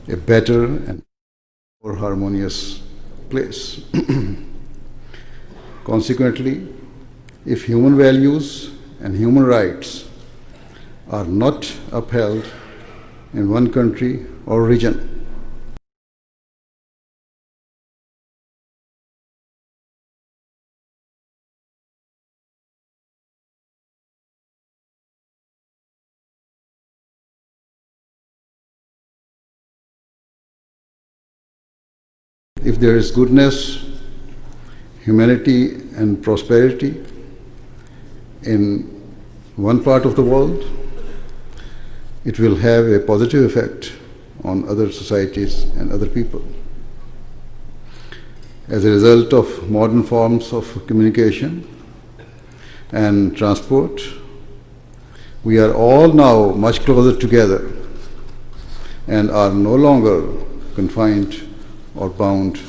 a better and more harmonious place. Consequently, if human values and human rights are not upheld in one country or region, if there is goodness, humanity, and prosperity in one part of the world, it will have a positive effect on other societies and other people. As a result of modern forms of communication and transport, we are all now much closer together and are no longer confined or bound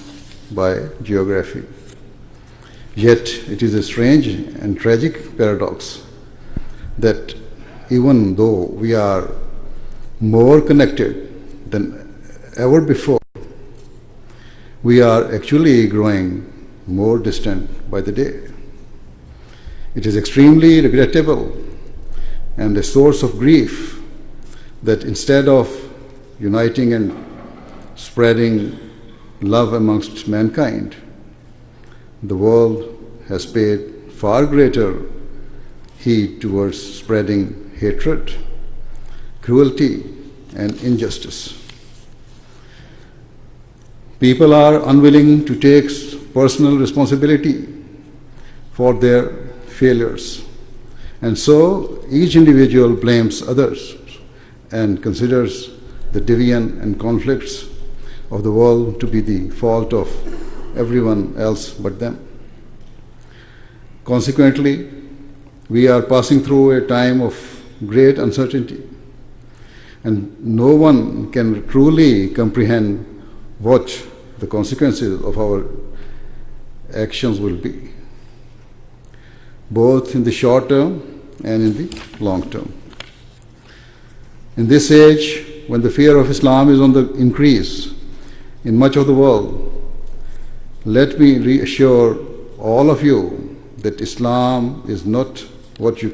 by geography. Yet it is a strange and tragic paradox that even though we are more connected than ever before, we are actually growing more distant by the day. It is extremely regrettable and a source of grief that instead of uniting and spreading love amongst mankind, the world has paid far greater heed towards spreading hatred, cruelty, and injustice. People are unwilling to take personal responsibility for their failures, and so each individual blames others and considers the division and conflicts of the world to be the fault of everyone else but them. Consequently, we are passing through a time of great uncertainty, and no one can truly comprehend what the consequences of our actions will be, both in the short term and in the long term. In this age, when the fear of Islam is on the increase in much of the world, let me reassure all of you that Islam is not what you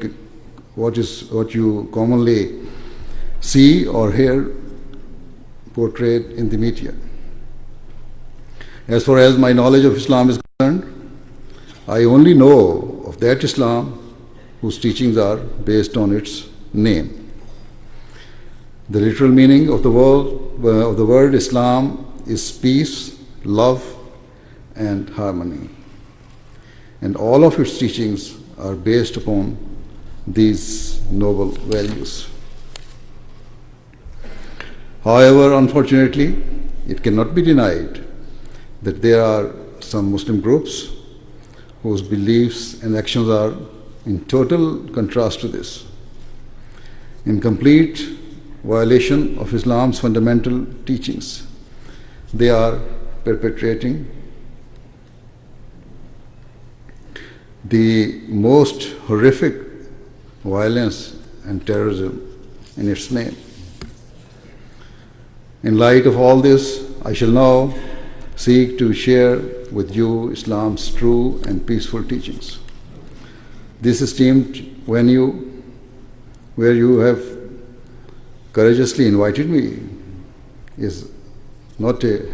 commonly see or hear portrayed in the media. As far as my knowledge of Islam is concerned, I only know of that Islam whose teachings are based on its name. The literal meaning of the word Islam is peace, love, and harmony. And all of its teachings are based upon these noble values. However, unfortunately, it cannot be denied that there are some Muslim groups whose beliefs and actions are in total contrast to this, in complete violation of Islam's fundamental teachings. They are perpetrating the most horrific violence and terrorism in its name. In light of all this, I shall now seek to share with you Islam's true and peaceful teachings. This esteemed venue, where you have courageously invited me, is not a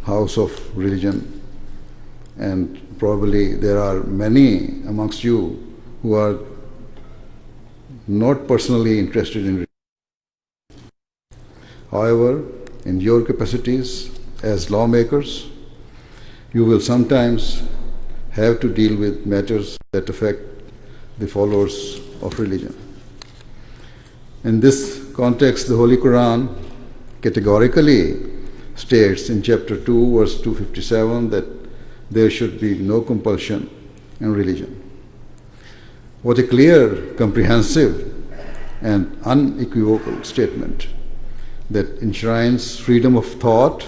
house of religion, and probably there are many amongst you who are not personally interested in religion. However, in your capacities as lawmakers, you will sometimes have to deal with matters that affect the followers of religion. In this context, the Holy Quran categorically states in chapter 2, verse 257, that there should be no compulsion in religion. What a clear, comprehensive, and unequivocal statement that enshrines freedom of thought,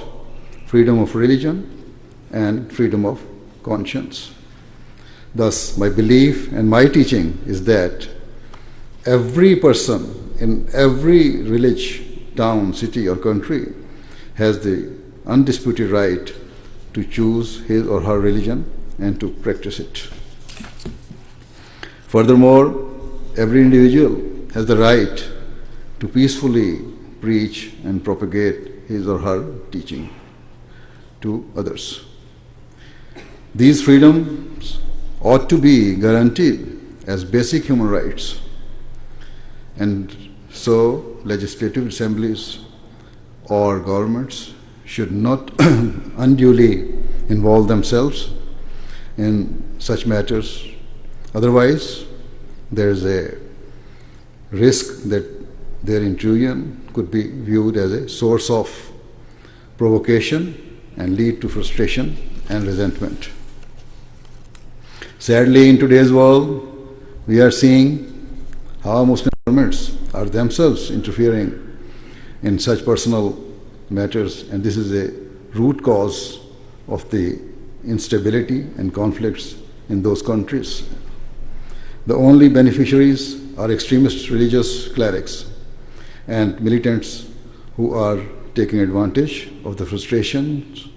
freedom of religion, and freedom of conscience. Thus, my belief and my teaching is that every person in every village, town, city, or country has the undisputed right to choose his or her religion and to practice it. Furthermore, every individual has the right to peacefully preach and propagate his or her teaching to others. These freedoms ought to be guaranteed as basic human rights, and so legislative assemblies or governments should not unduly involve themselves in such matters. Otherwise, there is a risk that their intrusion could be viewed as a source of provocation and lead to frustration and resentment. Sadly, in today's world, we are seeing how Muslim governments are themselves interfering in such personal matters, and this is a root cause of the instability and conflicts in those countries. The only beneficiaries are extremist religious clerics and militants who are taking advantage of the frustrations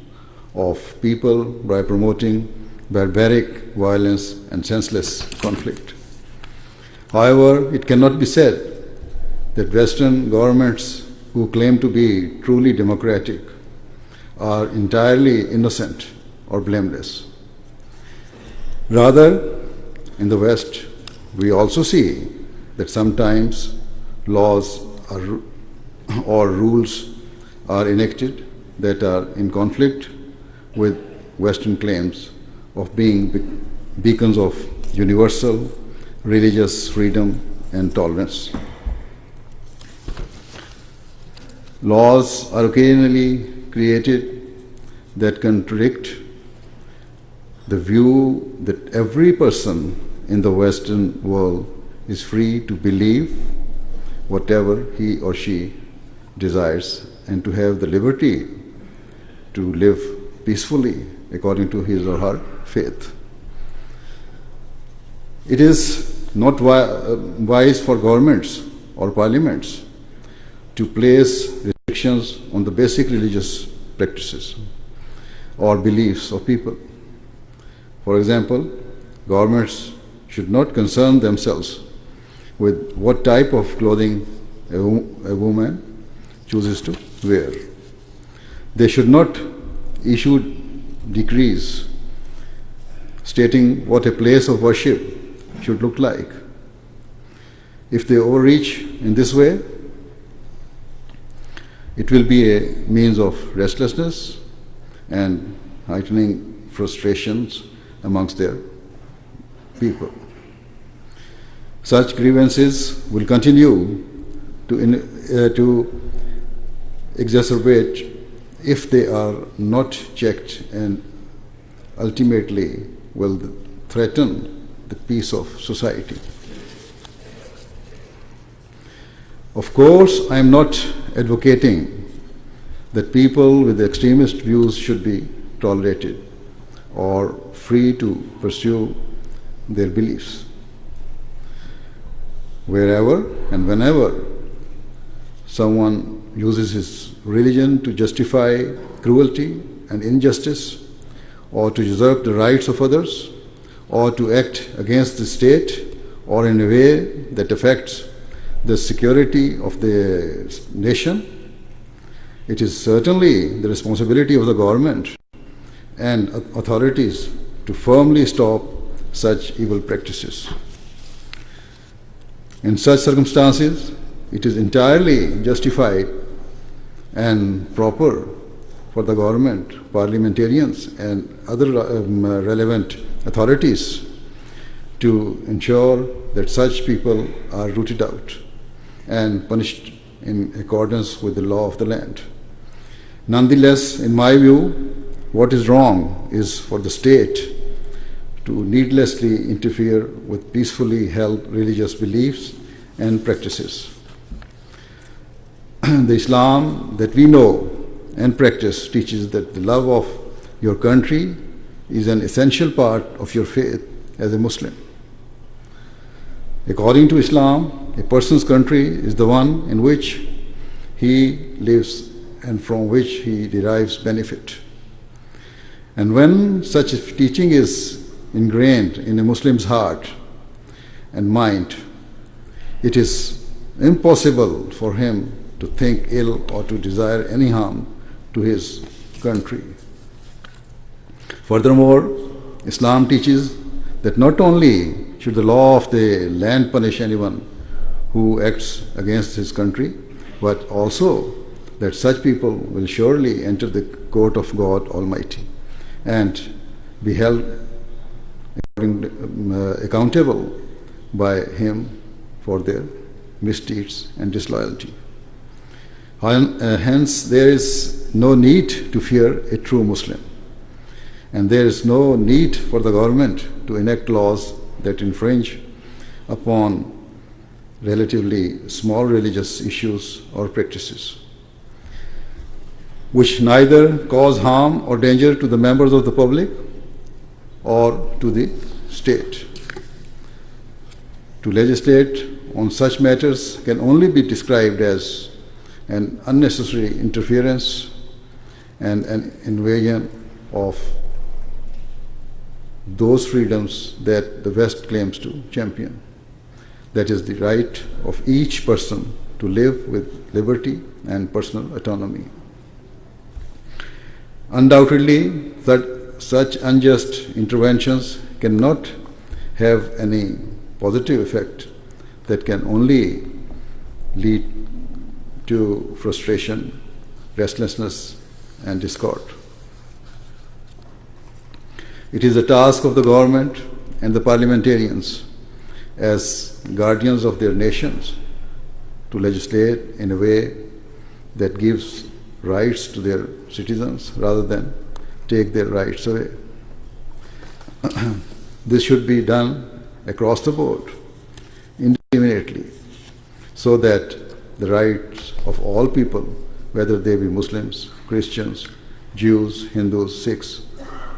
of people by promoting barbaric violence and senseless conflict. However, it cannot be said that Western governments who claim to be truly democratic are entirely innocent or blameless. Rather, in the West, we also see that sometimes laws or rules are enacted that are in conflict with Western claims of being beacons of universal religious freedom and tolerance. Laws are occasionally created that contradict the view that every person in the Western world is free to believe whatever he or she desires and to have the liberty to live peacefully according to his or her faith. It is not wise for governments or parliaments to place restrictions on the basic religious practices or beliefs of people. For example, governments should not concern themselves with what type of clothing a woman chooses to wear. They should not issue decrees stating what a place of worship should look like. If they overreach in this way, it will be a means of restlessness and heightening frustrations amongst their people. Such grievances will continue to exacerbate if they are not checked and ultimately will threaten the peace of society. Of course, I am not advocating that people with extremist views should be tolerated or free to pursue their beliefs. Wherever and whenever someone uses his religion to justify cruelty and injustice, or to usurp the rights of others, or to act against the state, or in a way that affects the security of the nation, it is certainly the responsibility of the government and authorities to firmly stop such evil practices. In such circumstances, it is entirely justified and proper for the government, parliamentarians, and other relevant authorities to ensure that such people are rooted out and punished in accordance with the law of the land. Nonetheless, in my view, what is wrong is for the state to needlessly interfere with peacefully held religious beliefs and practices. The Islam that we know and practice teaches that the love of your country is an essential part of your faith as a Muslim. According to Islam, a person's country is the one in which he lives and from which he derives benefit. And when such teaching is ingrained in a Muslim's heart and mind, it is impossible for him to think ill or to desire any harm to his country. Furthermore, Islam teaches that not only should the law of the land punish anyone who acts against his country, but also that such people will surely enter the court of God Almighty and be held accountable by Him for their misdeeds and disloyalty. Hence, there is no need to fear a true Muslim, and there is no need for the government to enact laws that infringe upon relatively small religious issues or practices, which neither cause harm or danger to the members of the public or to the state. To legislate on such matters can only be described as an unnecessary interference and an invasion of those freedoms that the West claims to champion. That is the right of each person to live with liberty and personal autonomy. Undoubtedly, that such unjust interventions cannot have any positive effect, that can only lead to frustration, restlessness, and discord. It is the task of the government and the parliamentarians as guardians of their nations to legislate in a way that gives rights to their citizens rather than take their rights away. This should be done across the board, indiscriminately, so that the rights of all people, whether they be Muslims, Christians, Jews, Hindus, Sikhs,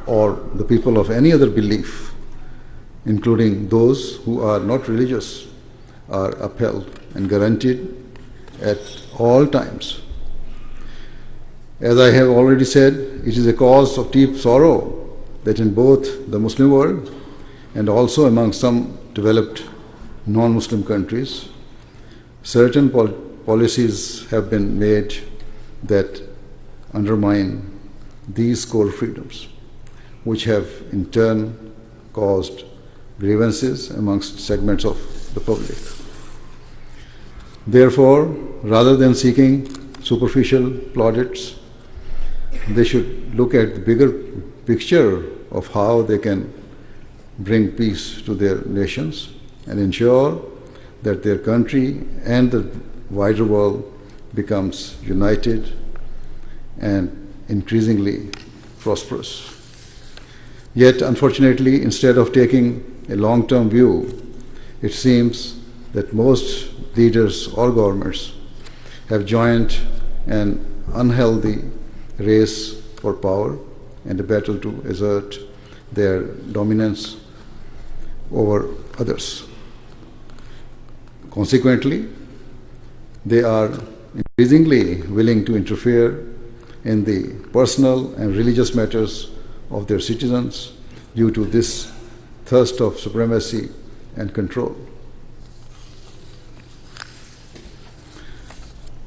or the people of any other belief, including those who are not religious, are upheld and guaranteed at all times. As I have already said, it is a cause of deep sorrow that in both the Muslim world and also among some developed non-Muslim countries, certain policies have been made that undermine these core freedoms, which have in turn caused grievances amongst segments of the public. Therefore, rather than seeking superficial plaudits, they should look at the bigger picture of how they can bring peace to their nations and ensure that their country and the wider world becomes united and increasingly prosperous. Yet, unfortunately, instead of taking a long-term view, it seems that most leaders or governments have joined an unhealthy race for power and a battle to assert their dominance over others. Consequently, they are increasingly willing to interfere in the personal and religious matters of their citizens due to this thirst of supremacy and control.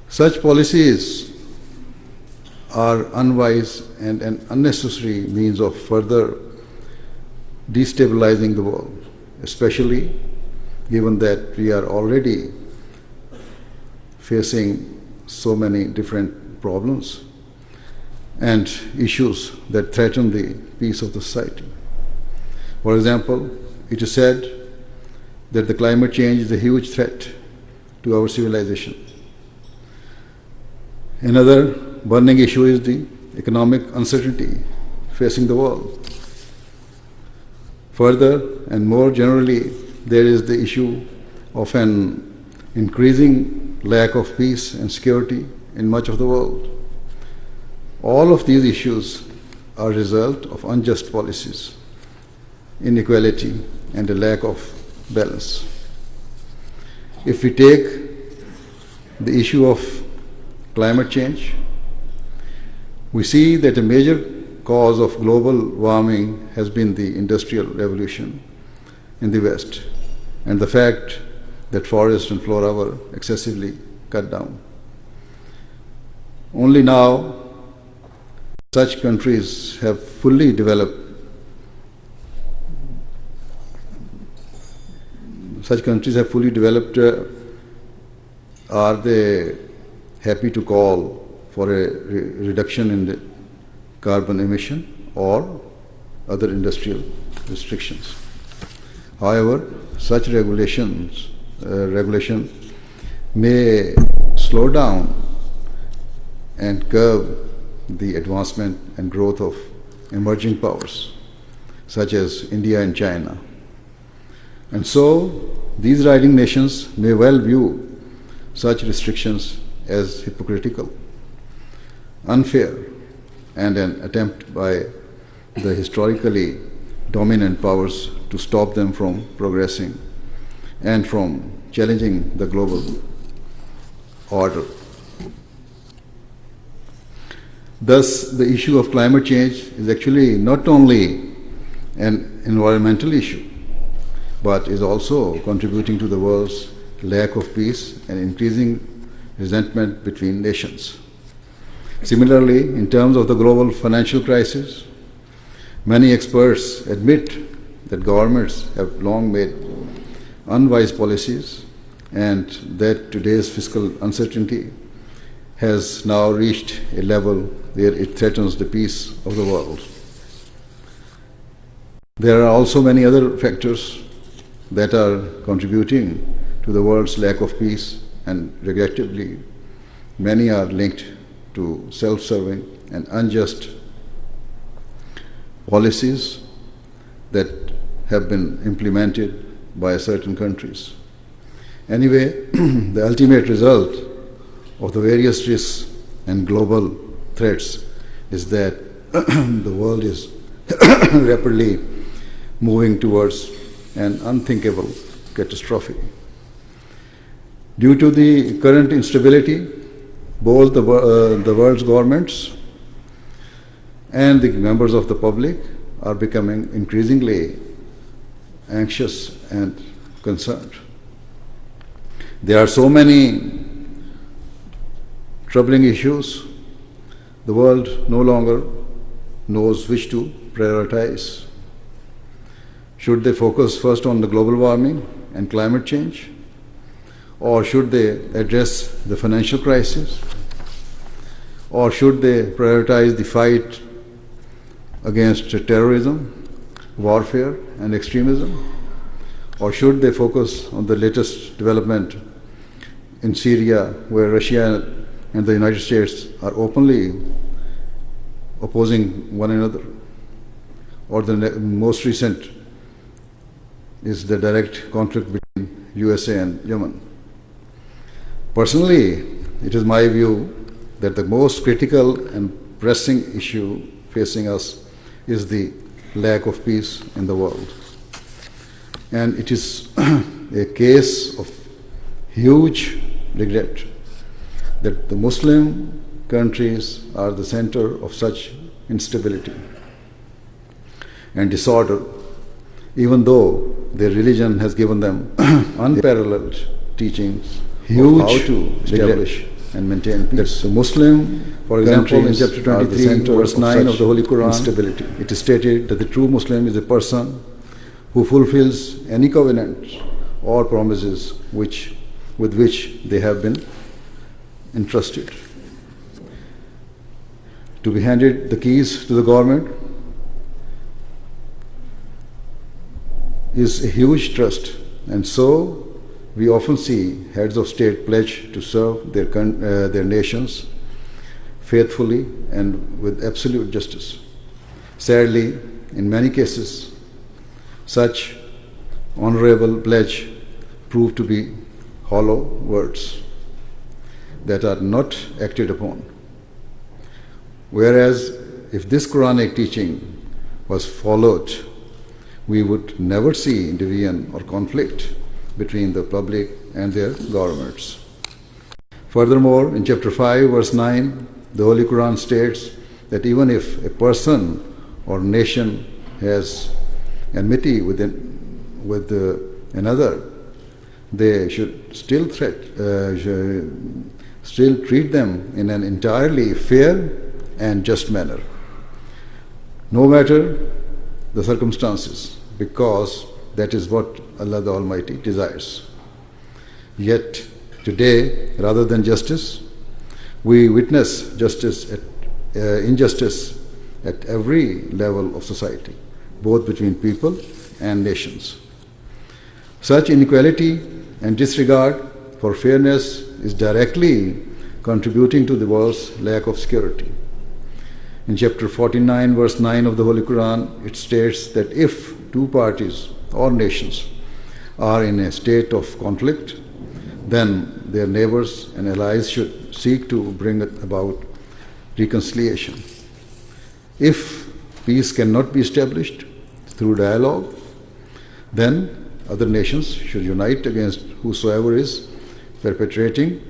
Such policies are unwise and an unnecessary means of further destabilizing the world, especially given that we are already facing so many different problems and issues that threaten the peace of the society. For example, it is said that the climate change is a huge threat to our civilization. Another burning issue is the economic uncertainty facing the world. Further and more generally, there is the issue of an increasing lack of peace and security in much of the world. All of these issues are a result of unjust policies, inequality, and a lack of balance. If we take the issue of climate change, We see that a major cause of global warming has been the industrial revolution in the West and the fact that forests and flora were excessively cut down. Only now such countries have fully developed are they happy to call for a reduction in the carbon emission or other industrial restrictions. However, such regulation may slow down and curb the advancement and growth of emerging powers such as India and China. And so, these rising nations may well view such restrictions as hypocritical, unfair, and an attempt by the historically dominant powers to stop them from progressing and from challenging the global order. Thus, the issue of climate change is actually not only an environmental issue, but is also contributing to the world's lack of peace and increasing resentment between nations. Similarly, in terms of the global financial crisis, many experts admit that governments have long made unwise policies and that today's fiscal uncertainty has now reached a level where it threatens the peace of the world. There are also many other factors that are contributing to the world's lack of peace, and regrettably, many are linked to self-serving and unjust policies that have been implemented by certain countries. Anyway, the ultimate result of the various risks and global threats is that the world is rapidly moving towards an unthinkable catastrophe. Due to the current instability, both the world's governments and the members of the public are becoming increasingly anxious and concerned. There are so many troubling issues, the world no longer knows which to prioritize. Should they focus first on the global warming and climate change? Or should they address the financial crisis? Or should they prioritize the fight against terrorism, warfare, and extremism? Or should they focus on the latest development in Syria, where Russia and the United States are openly opposing one another? Or the most recent is the direct conflict between USA and Yemen. Personally, it is my view that the most critical and pressing issue facing us is the lack of peace in the world. And it is a case of huge regret that the Muslim countries are the center of such instability and disorder, even though their religion has given them unparalleled teachings of how to establish and maintain peace. The Muslim, for example, in chapter 23, verse 9 of the Holy Quran, instability. It is stated that the true Muslim is a person who fulfills any covenant or promises with which they have been entrusted. To be handed the keys to the government is a huge trust, and so we often see heads of state pledge to serve their nations faithfully and with absolute justice. Sadly, in many cases, such honorable pledge prove to be hollow words that are not acted upon. Whereas, if this Quranic teaching was followed, we would never see division or conflict between the public and their governments. Furthermore, in chapter 5, verse 9, the Holy Quran states that even if a person or nation has enmity with another, they should still still treat them in an entirely fair and just manner, no matter the circumstances, because that is what Allah the Almighty desires. Yet today, rather than justice, we witness injustice at every level of society, both between people and nations. Such inequality and disregard for fairness is directly contributing to the world's lack of security. In chapter 49, verse 9 of the Holy Quran, it states that if two parties or nations are in a state of conflict, then their neighbors and allies should seek to bring about reconciliation. If peace cannot be established through dialogue, then other nations should unite against whosoever is perpetrating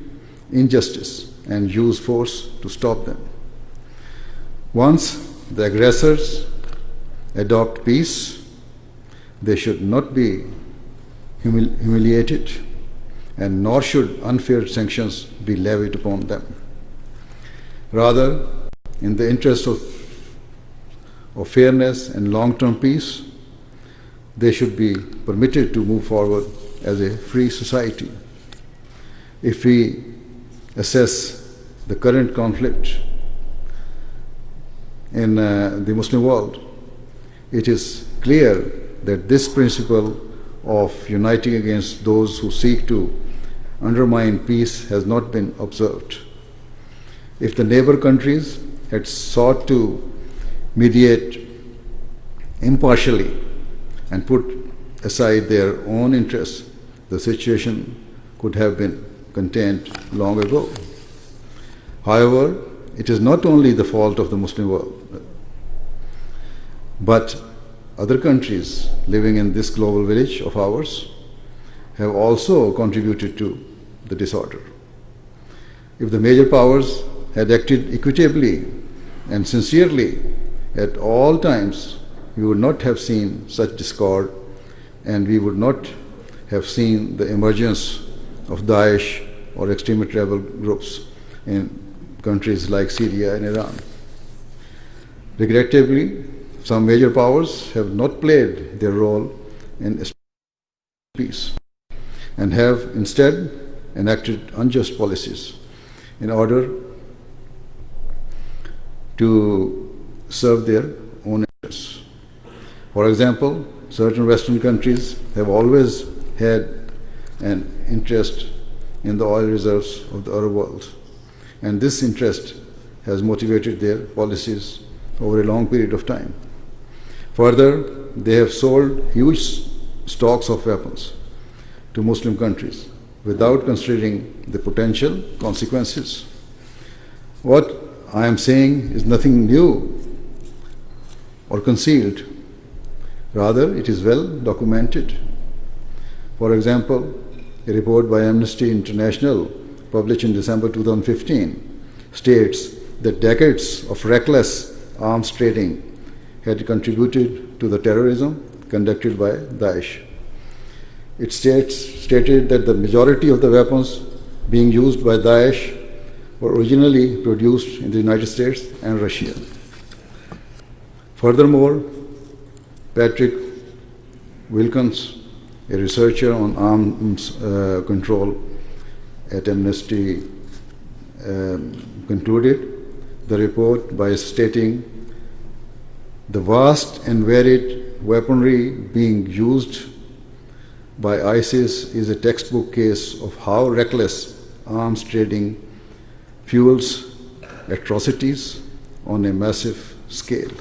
injustice and use force to stop them. Once the aggressors adopt peace, they should not be humiliated, and nor should unfair sanctions be levied upon them. Rather, in the interest of fairness and long-term peace, they should be permitted to move forward as a free society. If we assess the current conflict in the Muslim world, it is clear that this principle of uniting against those who seek to undermine peace has not been observed. If the neighbor countries had sought to mediate impartially and put aside their own interests, the situation could have been contained long ago. However, it is not only the fault of the Muslim world, but other countries living in this global village of ours have also contributed to the disorder. If the major powers had acted equitably and sincerely at all times, we would not have seen such discord, and we would not have seen the emergence of Daesh or extremist rebel groups in countries like Syria and Iran. Regrettably, some major powers have not played their role in peace and have instead enacted unjust policies in order to serve their own interests. For example, certain Western countries have always had an interest in the oil reserves of the Arab world, and this interest has motivated their policies over a long period of time. Further, they have sold huge stocks of weapons to Muslim countries without considering the potential consequences. What I am saying is nothing new or concealed. Rather, it is well documented. For example, a report by Amnesty International published in December 2015 states that decades of reckless arms trading had contributed to the terrorism conducted by Daesh. It stated that the majority of the weapons being used by Daesh were originally produced in the United States and Russia. Furthermore, Patrick Wilkins, a researcher on arms control at Amnesty, concluded the report by stating, "The vast and varied weaponry being used by ISIS is a textbook case of how reckless arms trading fuels atrocities on a massive scale."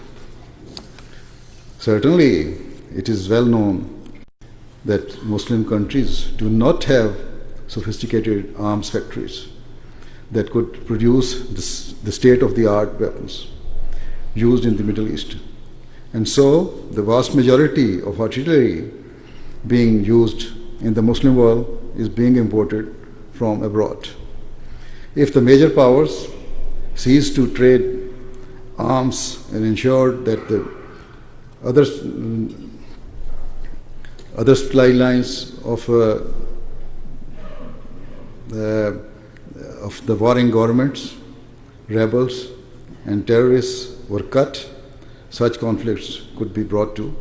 Certainly, it is well known that Muslim countries do not have sophisticated arms factories that could produce the state-of-the-art weapons used in the Middle East. And so, the vast majority of artillery being used in the Muslim world is being imported from abroad. If the major powers cease to trade arms and ensured that the other supply lines of the warring governments, rebels, and terrorists were cut, such conflicts could be brought to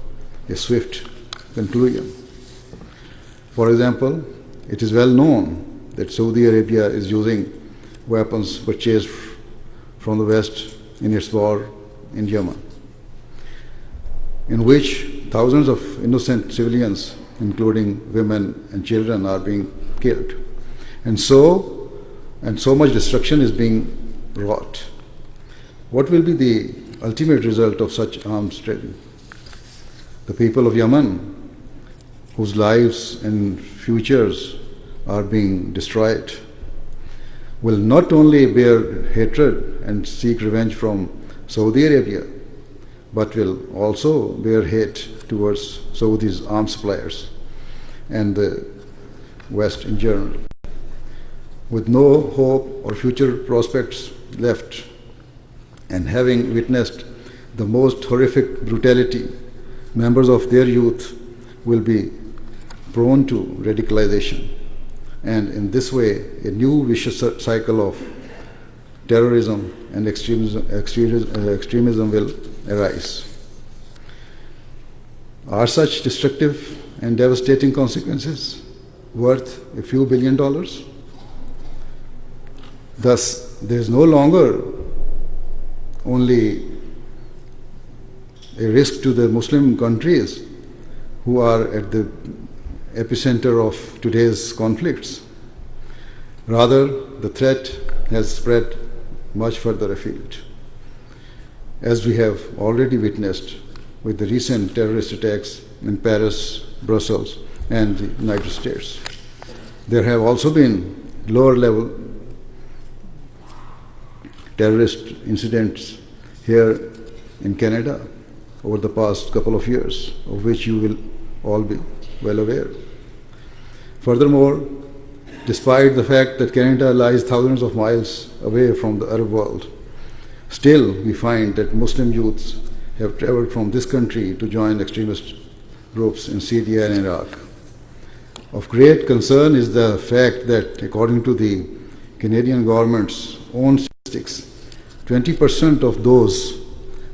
a swift conclusion. For example, it is well known that Saudi Arabia is using weapons purchased from the West in its war in Yemen, in which thousands of innocent civilians, including women and children, are being killed. And so much destruction is being wrought. What will be the ultimate result of such arms trading? The people of Yemen, whose lives and futures are being destroyed, will not only bear hatred and seek revenge from Saudi Arabia, but will also bear hate towards Saudi's arms suppliers and the West in general. With no hope or future prospects left, and having witnessed the most horrific brutality, members of their youth will be prone to radicalization. And in this way, a new vicious cycle of terrorism and extremism will arise. Are such destructive and devastating consequences worth a few $1 billion? Thus, there is no longer only a risk to the Muslim countries who are at the epicenter of today's conflicts. Rather, the threat has spread much further afield, as we have already witnessed with the recent terrorist attacks in Paris, Brussels, and the United States. There have also been lower-level terrorist incidents here in Canada over the past couple of years, of which you will all be well aware. Furthermore, despite the fact that Canada lies thousands of miles away from the Arab world, still we find that Muslim youths have traveled from this country to join extremist groups in Syria and Iraq. Of great concern is the fact that, according to the Canadian government's own statistics, 20% of those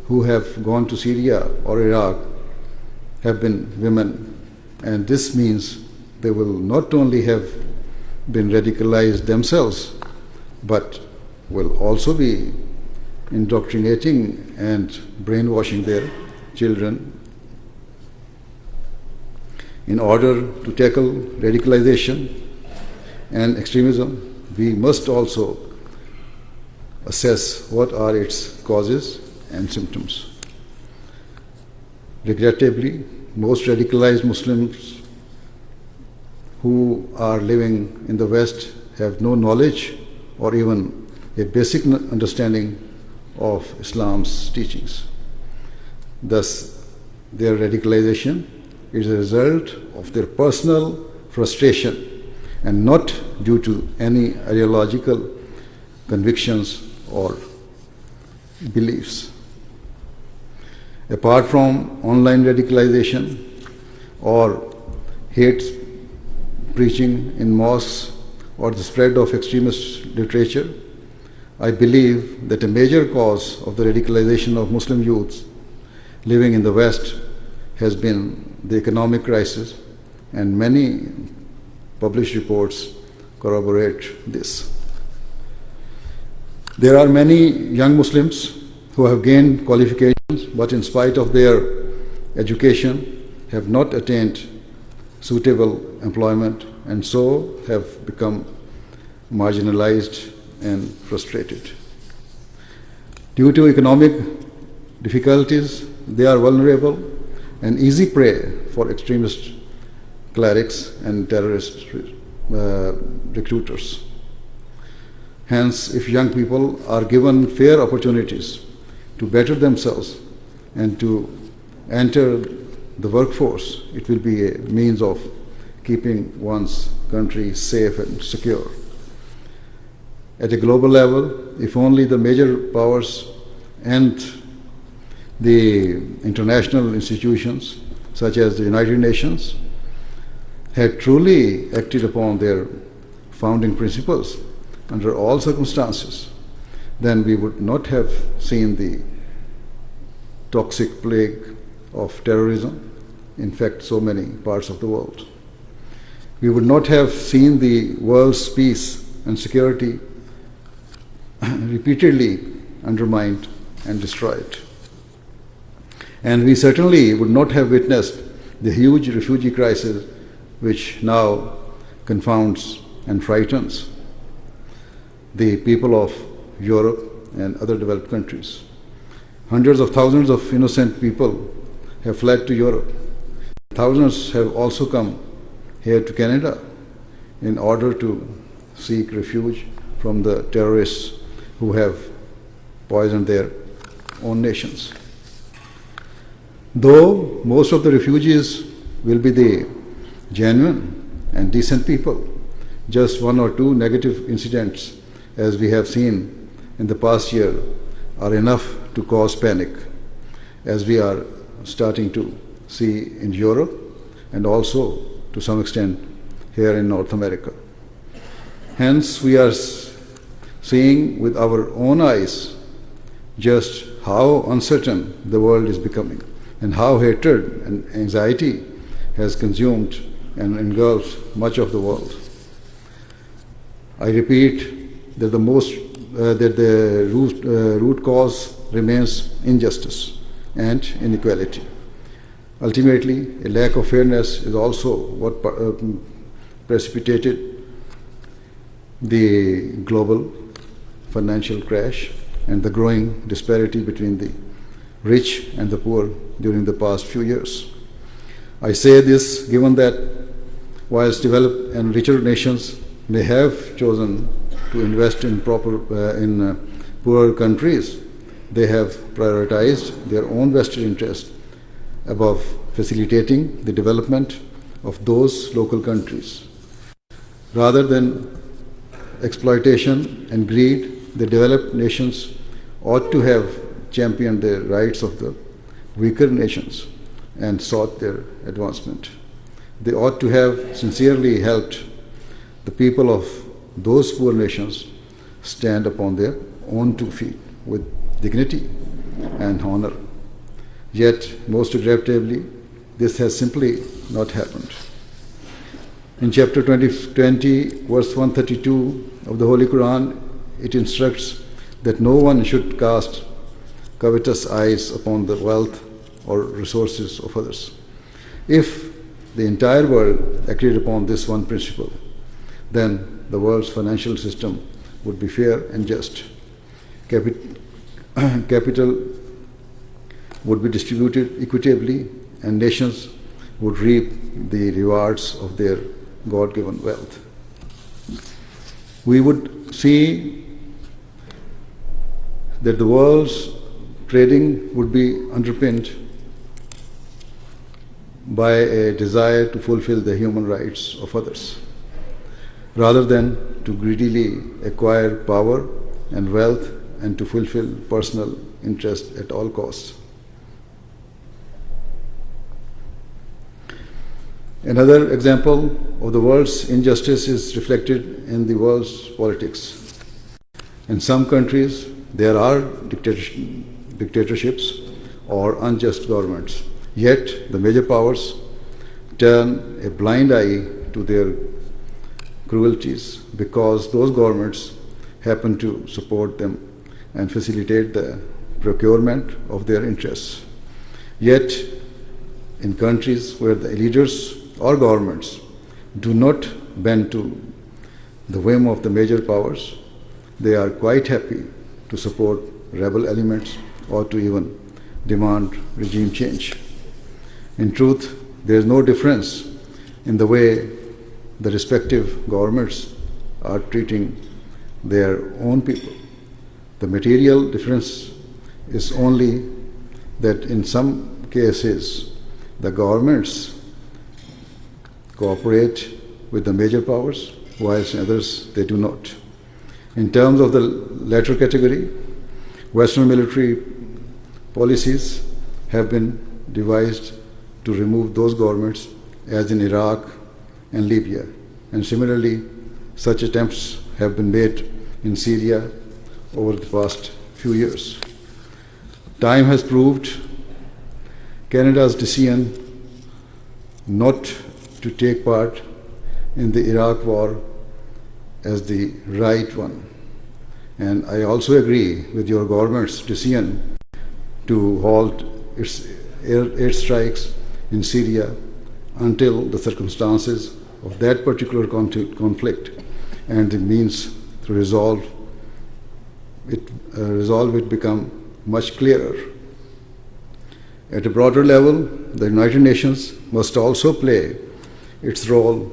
who have gone to Syria or Iraq have been women, and this means they will not only have been radicalized themselves, but will also be indoctrinating and brainwashing their children. In order to tackle radicalization and extremism, we must also assess what are its causes and symptoms. Regrettably, most radicalized Muslims who are living in the West have no knowledge or even a basic understanding of Islam's teachings. Thus, their radicalization is a result of their personal frustration and not due to any ideological convictions or beliefs. Apart from online radicalization or hate preaching in mosques or the spread of extremist literature, I believe that a major cause of the radicalization of Muslim youths living in the West has been the economic crisis, and many published reports corroborate this. There are many young Muslims who have gained qualifications, but in spite of their education, have not attained suitable employment and so have become marginalized and frustrated. Due to economic difficulties, they are vulnerable and easy prey for extremist clerics and terrorist recruiters. Hence, if young people are given fair opportunities to better themselves and to enter the workforce, it will be a means of keeping one's country safe and secure. At a global level, if only the major powers and the international institutions such as the United Nations had truly acted upon their founding principles under all circumstances, then we would not have seen the toxic plague of terrorism infect so many parts of the world. We would not have seen the world's peace and security repeatedly undermined and destroyed. And we certainly would not have witnessed the huge refugee crisis which now confounds and frightens the people of Europe and other developed countries. Hundreds of thousands of innocent people have fled to Europe. Thousands have also come here to Canada in order to seek refuge from the terrorists who have poisoned their own nations. Though most of the refugees will be the genuine and decent people, just one or two negative incidents, as we have seen in the past year, are enough to cause panic, as we are starting to see in Europe and also to some extent here in North America. Hence, we are seeing with our own eyes just how uncertain the world is becoming and how hatred and anxiety has consumed and engulfed much of the world. I repeat that the root cause remains injustice and inequality. Ultimately, a lack of fairness is also what precipitated the global financial crash and the growing disparity between the rich and the poor during the past few years. I say this given that whilst developed and richer nations may have chosen to invest in poorer countries, they have prioritized their own vested interest above facilitating the development of those local countries. Rather than exploitation and greed, the developed nations ought to have championed the rights of the weaker nations and sought their advancement. They ought to have sincerely helped the people of those poor nations stand upon their own 2 feet with dignity and honor. Yet, most regrettably, this has simply not happened. In chapter 20, verse 132 of the Holy Quran, it instructs that no one should cast covetous eyes upon the wealth or resources of others. If the entire world acted upon this one principle, then the world's financial system would be fair and just. Capital would be distributed equitably, and nations would reap the rewards of their God-given wealth. We would see that the world's trading would be underpinned by a desire to fulfill the human rights of others, rather than to greedily acquire power and wealth and to fulfill personal interest at all costs. Another example of the world's injustice is reflected in the world's politics. In some countries, there are dictatorships or unjust governments, yet the major powers turn a blind eye to their cruelties because those governments happen to support them and facilitate the procurement of their interests. Yet, in countries where the leaders or governments do not bend to the whim of the major powers, they are quite happy to support rebel elements or to even demand regime change. In truth, there is no difference in the way the respective governments are treating their own people. The material difference is only that in some cases the governments cooperate with the major powers, whilst in others they do not. In terms of the latter category, Western military policies have been devised to remove those governments, as in Iraq and Libya. And similarly, such attempts have been made in Syria over the past few years. Time has proved Canada's decision not to take part in the Iraq war as the right one. And I also agree with your government's decision to halt its airstrikes in Syria until the circumstances of that particular conflict and the means to resolve it become much clearer. At a broader level, the United Nations must also play its role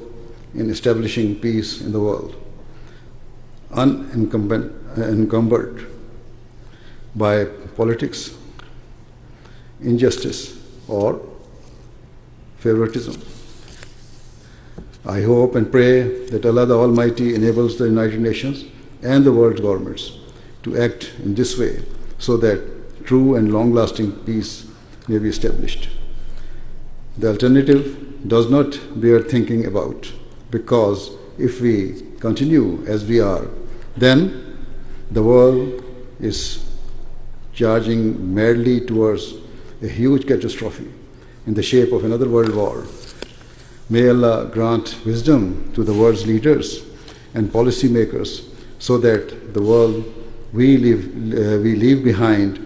in establishing peace in the world, unencumbered by politics, injustice, or favoritism. I hope and pray that Allah the Almighty enables the United Nations and the world governments to act in this way so that true and long-lasting peace may be established. The alternative does not bear thinking about, because if we continue as we are, then the world is charging madly towards a huge catastrophe in the shape of another world war. May Allah grant wisdom to the world's leaders and policymakers so that the world we leave behind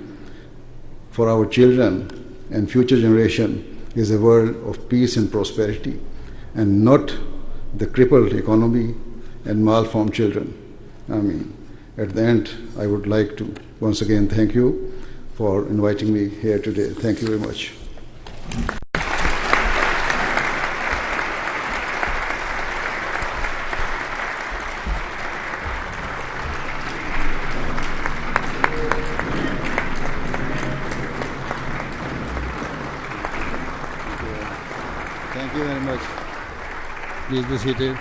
for our children and future generation is a world of peace and prosperity, and not the crippled economy and malformed children. Ameen. At the end, I would like to once again thank you for inviting me here today. Thank you very much. Thank you very much. Please be seated.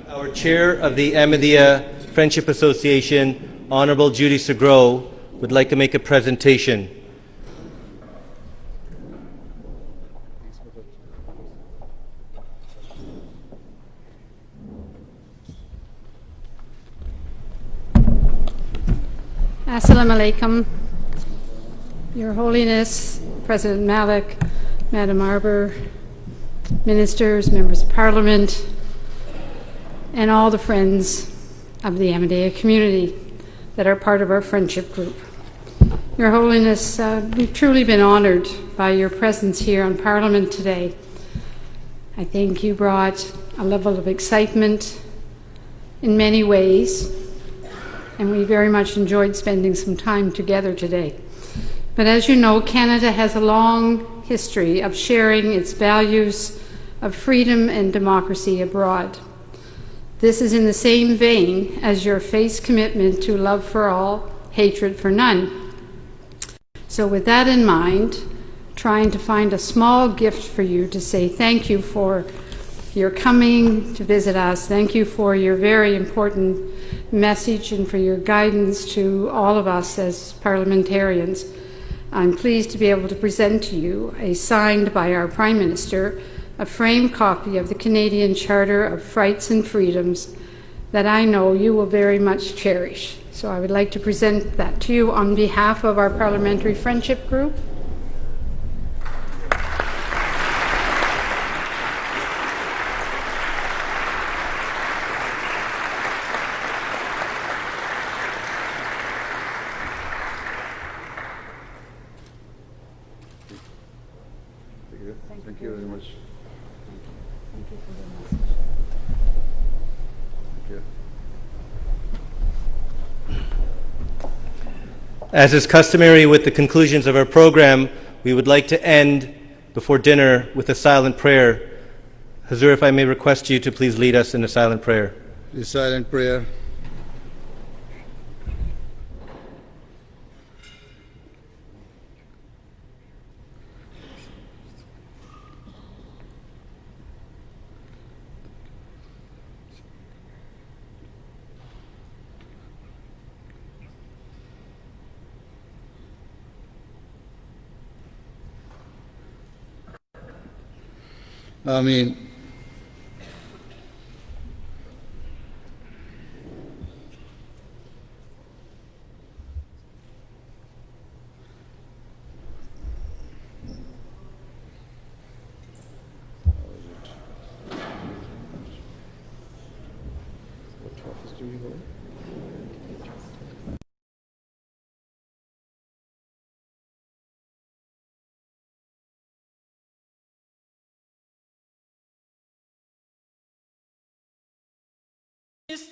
Our chair of the Ahmadiyya Friendship Association, Honorable Judy Sagro, would like to make a presentation. Assalamu alaikum. Your Holiness, President Malik, Madam Arbor, ministers, members of Parliament, and all the friends of the Ahmadiyya community that are part of our friendship group. Your Holiness, we've truly been honored by your presence here on Parliament today. I think you brought a level of excitement in many ways, and we very much enjoyed spending some time together today. But as you know, Canada has a long history of sharing its values of freedom and democracy abroad. This is in the same vein as your faith's commitment to love for all, hatred for none. So with that in mind, trying to find a small gift for you to say thank you for your coming to visit us. Thank you for your very important message and for your guidance to all of us as parliamentarians. I'm pleased to be able to present to you a signed by our Prime Minister, a framed copy of the Canadian Charter of Rights and Freedoms that I know you will very much cherish. So I would like to present that to you on behalf of our Parliamentary Friendship Group. Thank you very much. Thank you for the message. As is customary with the conclusions of our program, we would like to end before dinner with a silent prayer. Hazur, if I may request you to please lead us in a silent prayer. The silent prayer. I mean, Is